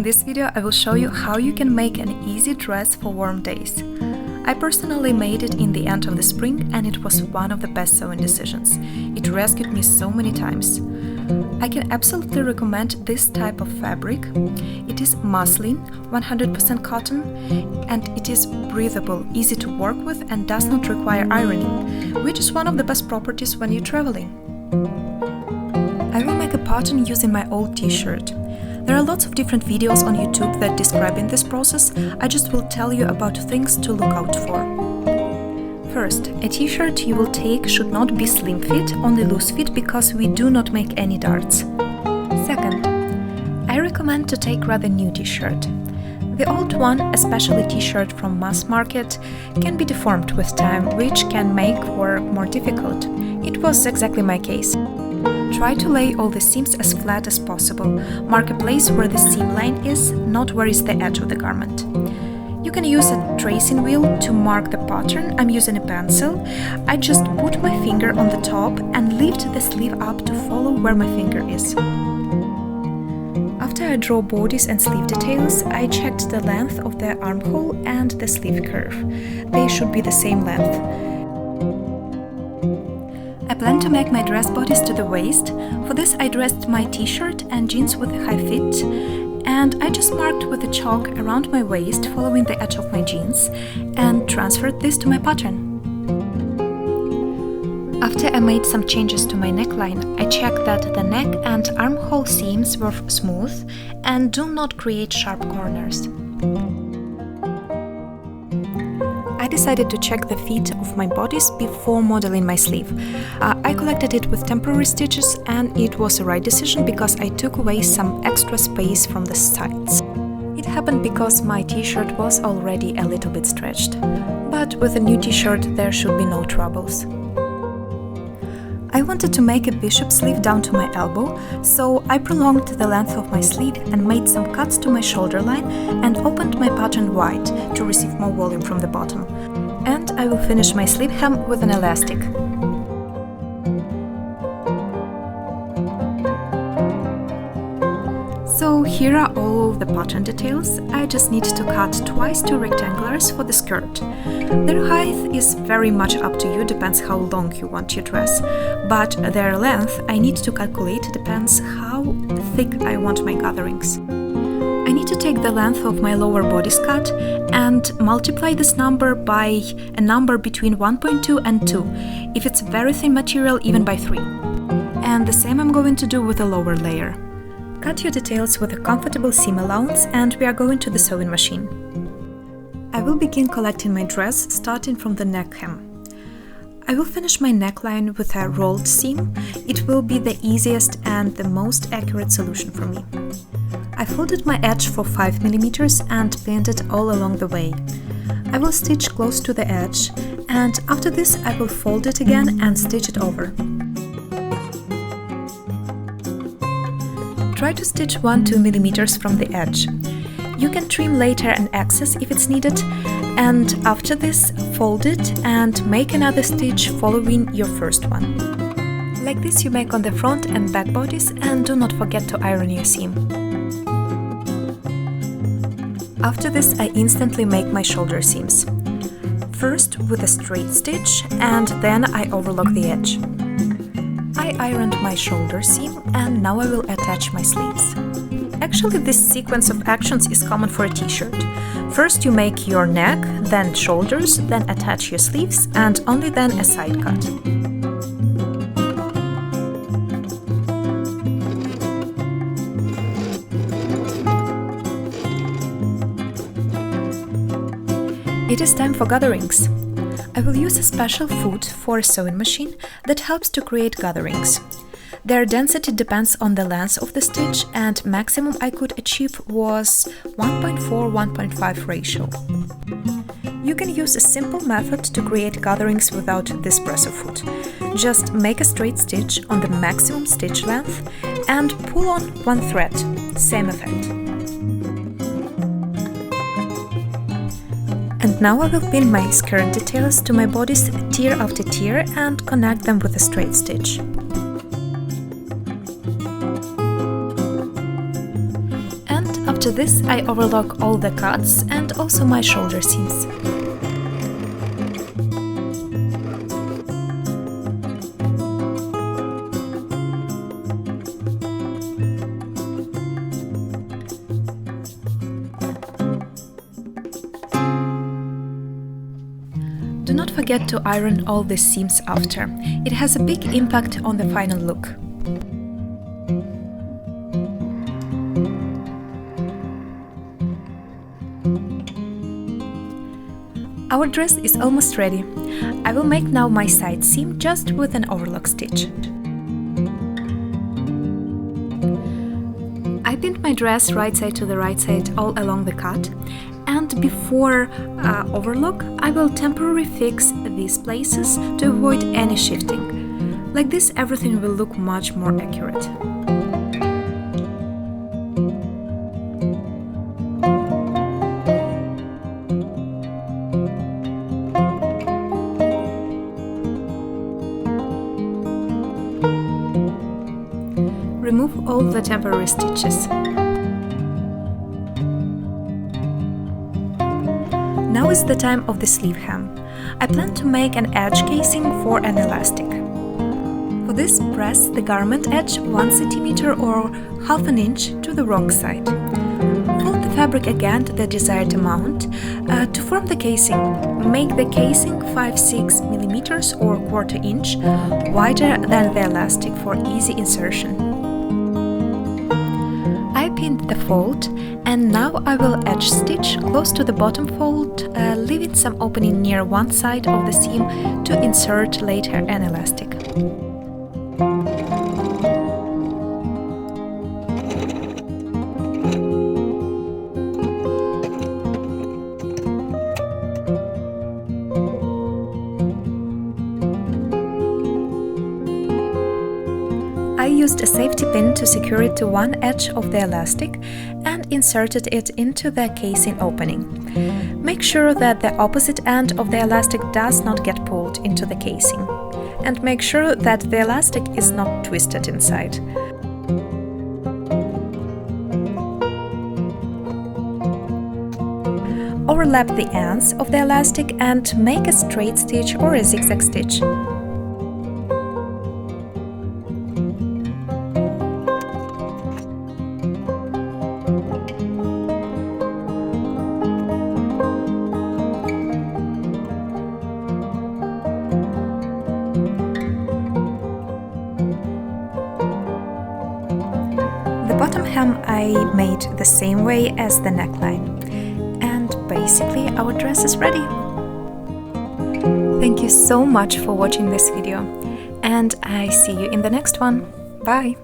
In this video I will show you how you can make an easy dress for warm days. I personally made it in the end of the spring and it was one of the best sewing decisions. It rescued me so many times. I can absolutely recommend this type of fabric. It is muslin, 100% cotton, and it is breathable, easy to work with and does not require ironing, which is one of the best properties when you're traveling. I will make a pattern using my old t-shirt. There are lots of different videos on YouTube that describing this process. I just will tell you about things to look out for. First, a t-shirt you will take should not be slim fit, only loose fit, because we do not make any darts. Second, I recommend to take rather new t-shirt. The old one, especially t-shirt from mass market, can be deformed with time, which can make work more difficult. It was exactly my case. Try to lay all the seams as flat as possible. Mark a place where the seam line is, not where is the edge of the garment. You can use a tracing wheel to mark the pattern. I'm using a pencil. I just put my finger on the top and lift the sleeve up to follow where my finger is. After I draw bodice and sleeve details, I checked the length of the armhole and the sleeve curve. They should be the same length. I plan to make my dress bodice to the waist. For this I dressed my t-shirt and jeans with a high fit, and I just marked with a chalk around my waist following the edge of my jeans and transferred this to my pattern. After I made some changes to my neckline, I checked that the neck and armhole seams were smooth and do not create sharp corners. I decided to check the fit of my bodice before modeling my sleeve. I collected it with temporary stitches and it was the right decision because I took away some extra space from the sides. It happened because my t-shirt was already a little bit stretched, but with a new t-shirt there should be no troubles. I wanted to make a bishop sleeve down to my elbow, so I prolonged the length of my sleeve and made some cuts to my shoulder line and opened my pattern wide to receive more volume from the bottom. And I will finish my sleeve hem with an elastic. So here are all of the pattern details. I just need to cut twice two rectangulars for the skirt. Their height is very much up to you, depends how long you want your dress, but their length I need to calculate, depends how thick I want my gatherings. I need to take the length of my lower bodice cut and multiply this number by a number between 1.2 and 2, if it's very thin material even by 3. And the same I'm going to do with the lower layer. Cut your details with a comfortable seam allowance and we are going to the sewing machine. I will begin collecting my dress starting from the neck hem. I will finish my neckline with a rolled seam. It will be the easiest and the most accurate solution for me. I folded my edge for 5 mm and pinned it all along the way. I will stitch close to the edge and after this I will fold it again and stitch it over. Try to stitch 1-2 mm from the edge. You can trim later an excess if it's needed, and after this fold it and make another stitch following your first one. Like this you make on the front and back bodice, and do not forget to iron your seam. After this I instantly make my shoulder seams. First with a straight stitch and then I overlock the edge. I ironed my shoulder seam and now I will attach my sleeves. Actually, this sequence of actions is common for a t-shirt. First you make your neck, then shoulders, then attach your sleeves and only then a side cut. It is time for gatherings. I will use a special foot for a sewing machine that helps to create gatherings. Their density depends on the length of the stitch and maximum I could achieve was 1.4-1.5 ratio. You can use a simple method to create gatherings without this presser foot. Just make a straight stitch on the maximum stitch length and pull on one thread, same effect. And now I will pin my skirt details to my bodice tier after tier and connect them with a straight stitch. After With this, I overlock all the cuts and also my shoulder seams. Do not forget to iron all the seams after. It has a big impact on the final look. Our dress is almost ready. I will make now my side seam just with an overlock stitch. I pinned my dress right side to the right side all along the cut, and before overlock I will temporarily fix these places to avoid any shifting. Like this, everything will look much more accurate. Remove all the temporary stitches. Now is the time of the sleeve hem. I plan to make an edge casing for an elastic. For this, press the garment edge 1 cm or half an inch to the wrong side. Fold the fabric again to the desired amount. To form the casing, make the casing 5-6 mm or 1/4 inch wider than the elastic for easy insertion. I pinned the fold, and now I will edge stitch close to the bottom fold, leaving some opening near one side of the seam to insert later an elastic. I used a safety pin to secure it to one edge of the elastic and inserted it into the casing opening. Make sure that the opposite end of the elastic does not get pulled into the casing, and make sure that the elastic is not twisted inside. Overlap the ends of the elastic and make a straight stitch or a zigzag stitch. The bottom hem I made the same way as the neckline, and basically our dress is ready. Thank you so much for watching this video, and I see you in the next one. Bye!